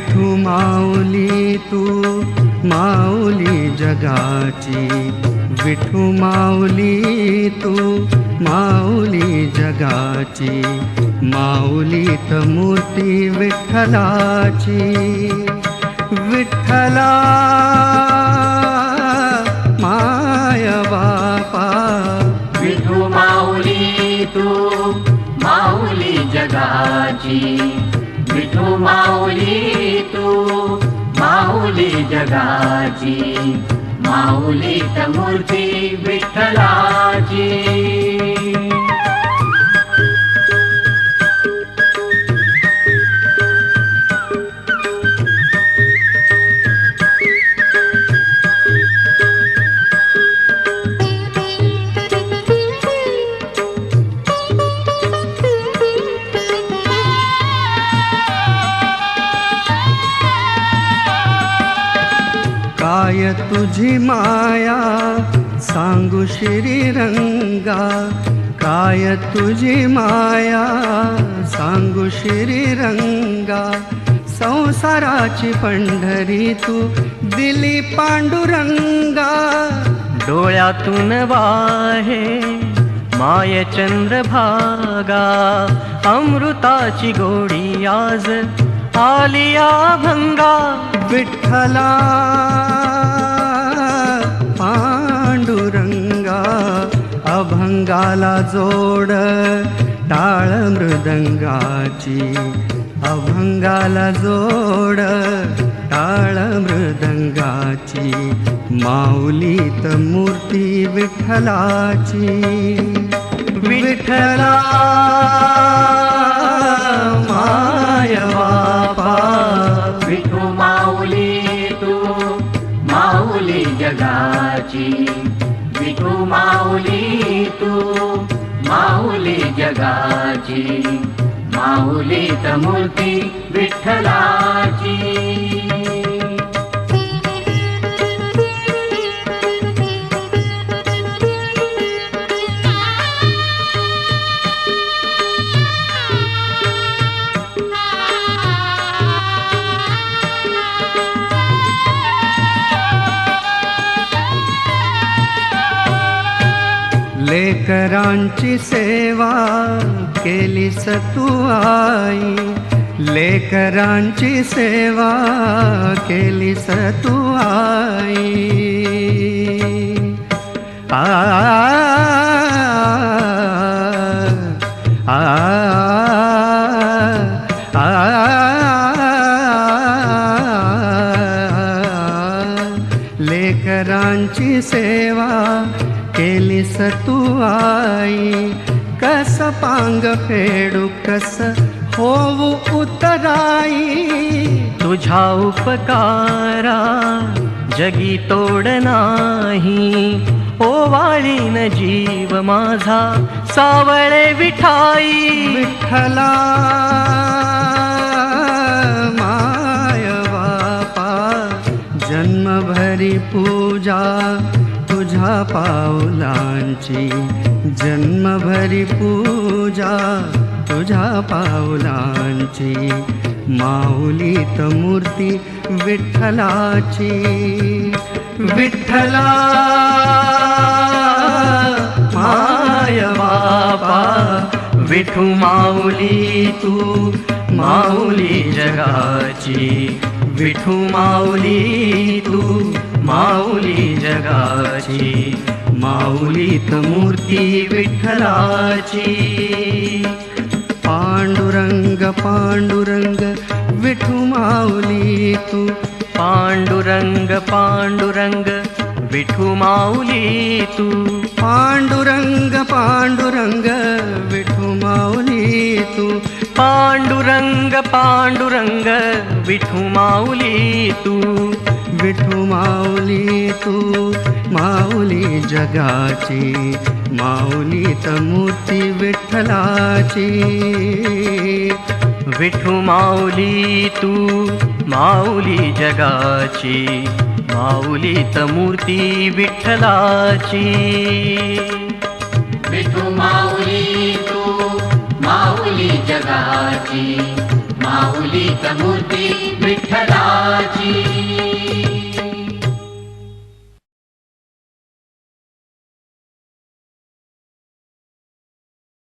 विठू माऊली तू माऊली जगाची, विठू माऊली तू माऊली जगाची, माऊलीत मूर्ती विठ्ठलाची. विठ्ठला माय बापा, विठू माऊली तू माऊली जगाची, विठू माऊली तू माऊली जगाची, माऊलीत मूर्ती विठ्ठलाची. काय तुझी माया सांगू श्रीरंगा, काय तुझी माया सांगू श्रीरंगा. संसाराची पंढरी तू दिली पांडुरंगा, डोळ्यातून वाहे माय चंद्रभागा, अमृताची गोडी आज आलिया भंगा. विठ्ठला पांडुरंगा, अभंगाला जोड टाळ मृदंगाची, अभंगाला जोड टाळ मृदंगाची, माऊलीत मूर्ती विठ्ठलाची. विठ्ठला माय बापा, विठू माऊली तू माऊली जगाची, विठू माऊली तू माऊली जगाची, माऊलीत मूर्ती विठ्ठलाची. लेकरांची सेवा केलीस तू आई, लेकरांची सेवा केलीस तू आई. आ आ लेकरांची सेवा केलीस तू आई. कस पांग फेडू कस होऊ उतराई, तुझा उपकारा जगी तोड नाही. ओवाळीन जीव माझा सावळे विठाई. विठ्ठला माय बापा, जन्मभरी पूजा तुझ्या पावलांची, जन्मभरी पूजा तुझ्या पावलांची, माऊलीत मूर्ती विठ्ठलाची. विठ्ठला माय बापा, विठू माऊली तू माऊली जगाची, विठू माऊली तू माऊली जगाची, माऊलीत मूर्ती विठ्ठलाची. पांडुरंग पांडुरंग विठू माऊली तू, पांडुरंग पांडुरंग विठू माऊली तू, पांडुरंग पांडुरंग विठू माऊली तू, पांडुरंग पांडुरंग विठू माऊली तू. विठू माऊली तू माऊली जगाची, माऊलीत मूर्ती विठ्ठलाची. विठू माऊली तू माऊली जगाची, माऊलीत मूर्ती विठ्ठलाची. विठू माऊली तू माऊली जगाची, माऊली मूर्ती विठ्ठलाची.